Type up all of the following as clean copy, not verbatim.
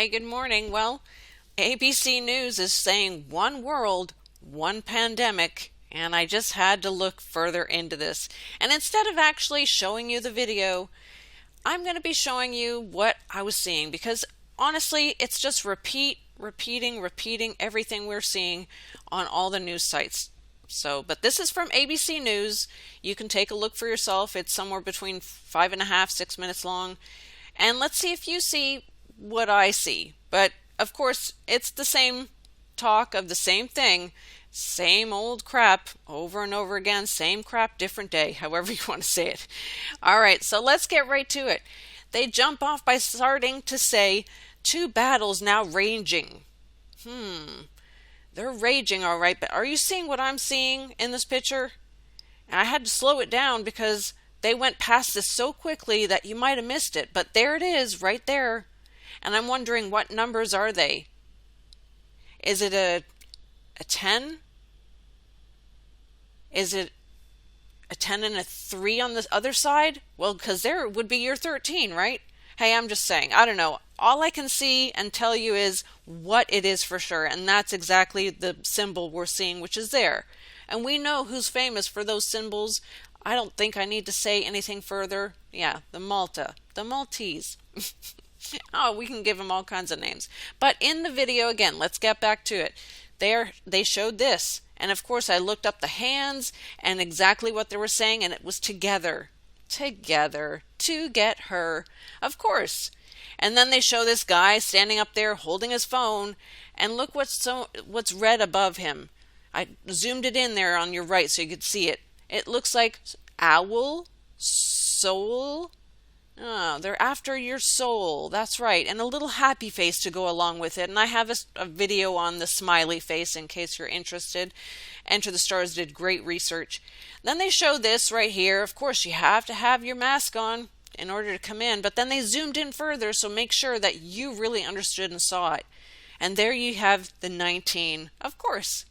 Hey, good morning. Well, ABC News is saying one world, one pandemic, and I just had to look further into this. And instead of actually showing you the video, I'm going to be showing you what I was seeing because honestly, it's just repeating everything we're seeing on all the news sites. But this is from ABC News. You can take a look for yourself. It's somewhere between 5.5, 6 minutes long. And let's see if you see what I see. But of course, it's the same talk of the same thing, same old crap over and over again, same crap, different day, however you want to say it. All right, so let's get right to it. They jump off by starting to say, two battles now raging. They're raging, all right, but are you seeing what I'm seeing in this picture? And I had to slow it down because they went past this so quickly that you might have missed it, but there it is, right there. And I'm wondering, what numbers are they? Is it a 10? Is it a 10 and a 3 on the other side? Well, because there would be your 13, right? Hey, I'm just saying, I don't know. All I can see and tell you is what it is for sure, and that's exactly the symbol we're seeing, which is there. And we know who's famous for those symbols. I don't think I need to say anything further. Yeah, the Maltese. Oh, we can give them all kinds of names. But in the video, again, let's get back to it. They showed this. And of course, I looked up the hands and exactly what they were saying, and it was together. Together. To get her. Of course. And then they show this guy standing up there holding his phone, and look what's red above him. I zoomed it in there on your right so you could see it. It looks like owl, soul. Oh, they're after your soul. That's right. And a little happy face to go along with it. And I have a video on the smiley face in case you're interested. Enter the Stars did great research. Then they show this right here. Of course, you have to have your mask on in order to come in. But then they zoomed in further, so make sure that you really understood and saw it. And there you have the 19. Of course.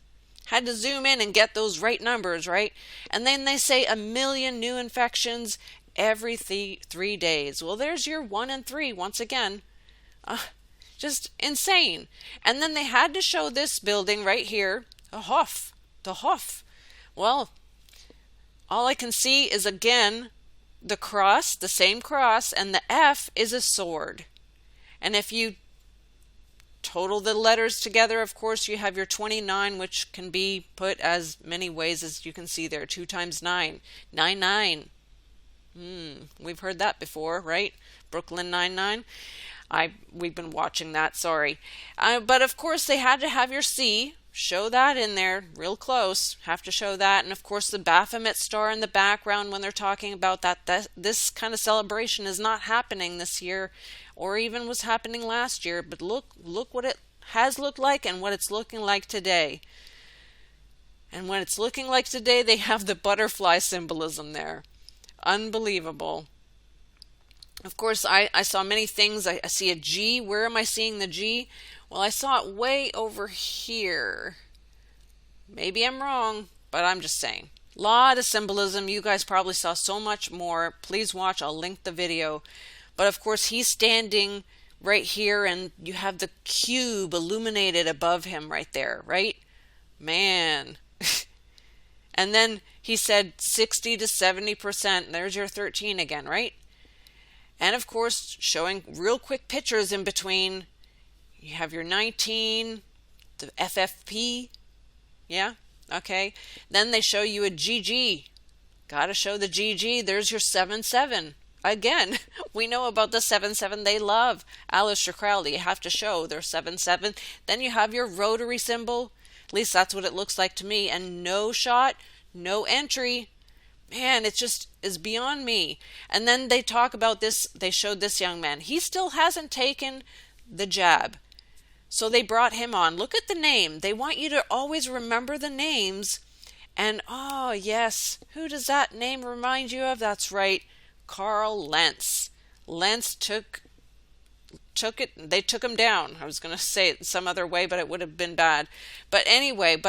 Had to zoom in and get those right numbers, right? And then they say 1 million new infections every 3 days. Well, there's your 1 and 3 once again. Just insane. And then they had to show this building right here, the Hof. Well, all I can see is again the cross, the same cross, and the F is a sword. And if you total the letters together, of course, you have your 29, which can be put as many ways as you can see there. 2 times 9. 99. We've heard that before, right? Brooklyn Nine-Nine. We've been watching that, sorry. But of course, they had to have your C. Show that in there real close. Have to show that. And of course, the Baphomet star in the background when they're talking about that this kind of celebration is not happening this year or even was happening last year. But look what it has looked like and what it's looking like today. And when it's looking like today, they have the butterfly symbolism there. Unbelievable. Of course, I saw many things. I see a G. Where am I seeing the G? Well, I saw it way over here. Maybe I'm wrong, but I'm just saying. Lot of symbolism. You guys probably saw so much more. Please watch. I'll link the video. But of course, he's standing right here, and you have the cube illuminated above him right there, right? Man. And then he said 60 to 70%. There's your 13 again, right? And of course, showing real quick pictures in between. You have your 19, the FFP. Yeah, okay. Then they show you a GG. Gotta show the GG. There's your 77. Again, we know about the 77 they love. Aleister Crowley, you have to show their 77. Then you have your rotary symbol. At least that's what it looks like to me. And no shot, no entry. Man, it just is beyond me. And then they talk about this. They showed this young man. He still hasn't taken the jab. So they brought him on. Look at the name. They want you to always remember the names. And oh, yes. Who does that name remind you of? That's right. Carl Lentz. Lentz took it. They took him down. I was going to say it some other way, but it would have been bad. But anyway,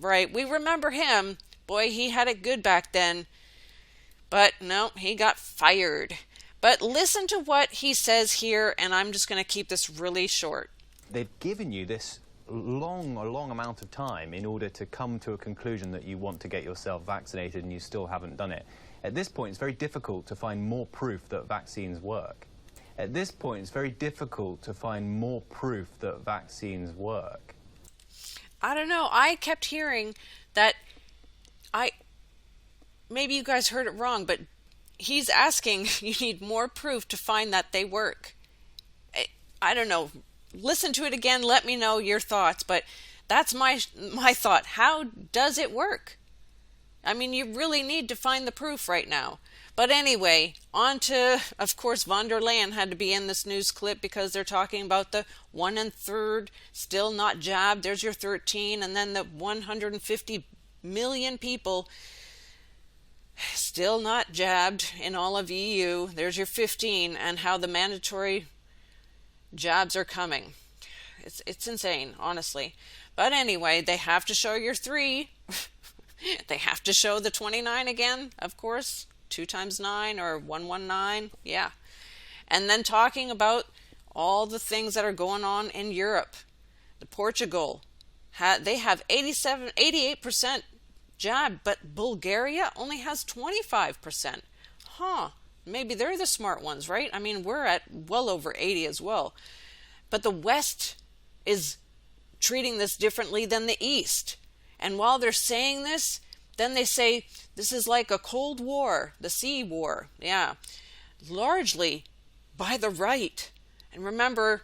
right, we remember him. Boy, he had it good back then. But no, he got fired. But listen to what he says here, and I'm just going to keep this really short. They've given you this a long amount of time in order to come to a conclusion that you want to get yourself vaccinated and you still haven't done it. At this point, it's very difficult to find more proof that vaccines work. At this point, it's very difficult to find more proof that vaccines work. I don't know. I kept hearing that maybe you guys heard it wrong, but he's asking you need more proof to find that they work. I don't know. Listen to it again. Let me know your thoughts, but that's my thought. How does it work? I mean, you really need to find the proof right now. But anyway, on to, of course, von der Leyen had to be in this news clip because they're talking about the 1 1/3 still not jabbed. There's your 13, and then the 150 million people still not jabbed in all of EU. There's your 15, and how the mandatory jabs are coming. It's insane, honestly. But anyway, they have to show your 3. They have to show the 29 again, of course. 2 times 9 or 119. Yeah. And then talking about all the things that are going on in Europe. The Portugal, they have 88% jab, but Bulgaria only has 25%. Maybe they're the smart ones, right? I mean, we're at well over 80 as well. But the West is treating this differently than the East. And while they're saying this, then they say this is like a Cold War, the Sea War. Yeah, largely by the right. And remember,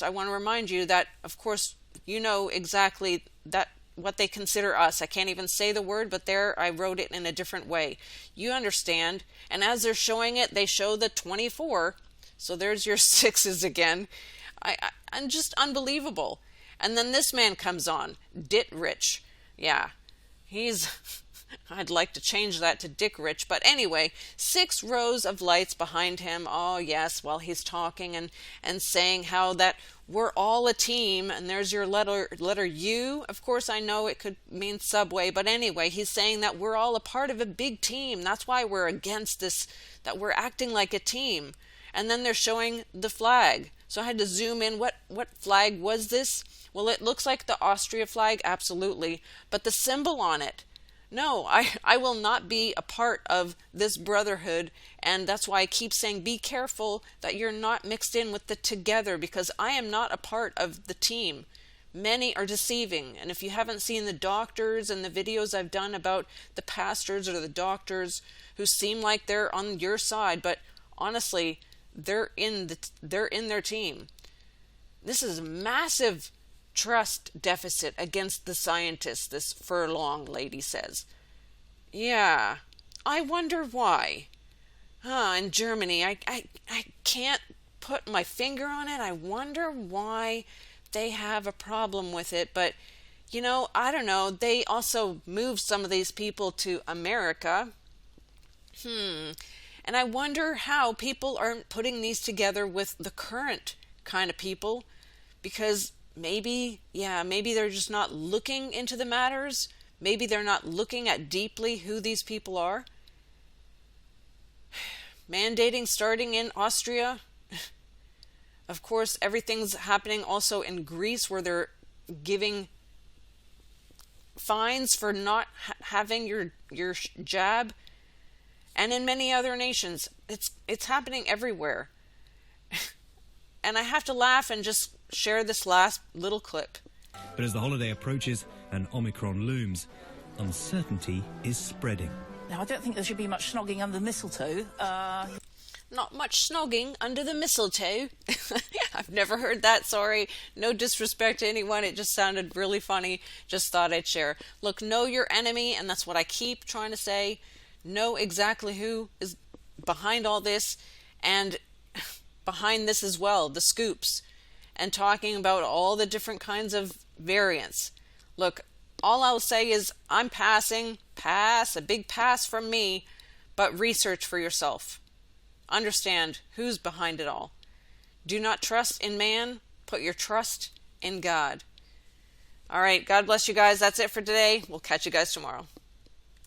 I want to remind you that, of course, you know exactly that what they consider us. I can't even say the word, but there I wrote it in a different way. You understand. And as they're showing it, they show the 24. So there's your 6s again. I'm just unbelievable. And then this man comes on, Rich. Yeah, I'd like to change that to Dick Rich. But anyway, 6 rows of lights behind him. Oh, yes, while he's talking and saying how that we're all a team. And there's your letter U. Of course, I know it could mean subway. But anyway, he's saying that we're all a part of a big team. That's why we're against this, that we're acting like a team. And then they're showing the flag. So I had to zoom in. What flag was this? Well, it looks like the Austria flag, absolutely. But the symbol on it, no, I will not be a part of this brotherhood. And that's why I keep saying be careful that you're not mixed in with the together, because I am not a part of the team. Many are deceiving. And if you haven't seen the doctors and the videos I've done about the pastors or the doctors who seem like they're on your side, but honestly, they're in their team. This is a massive trust deficit against the scientists, this Furlong lady says. Yeah, I wonder why. In Germany, I can't put my finger on it. I wonder why they have a problem with it. But, I don't know. They also moved some of these people to America. And I wonder how people aren't putting these together with the current kind of people, because maybe they're just not looking into the matters. Maybe they're not looking at deeply who these people are. Mandating starting in Austria. Of course, everything's happening also in Greece, where they're giving fines for not having your jab. And in many other nations, it's happening everywhere. And I have to laugh and just share this last little clip. But as the holiday approaches and Omicron looms, uncertainty is spreading. Now, I don't think there should be much snogging under the mistletoe. Not much snogging under the mistletoe. I've never heard that, sorry. No disrespect to anyone, it just sounded really funny. Just thought I'd share. Look, know your enemy, and that's what I keep trying to say. Know exactly who is behind all this, and behind this as well, the scoops, and talking about all the different kinds of variants. Look, all I'll say is I'm passing, a big pass from me, but research for yourself. Understand who's behind it all. Do not trust in man, put your trust in God. All right, God bless you guys. That's it for today. We'll catch you guys tomorrow.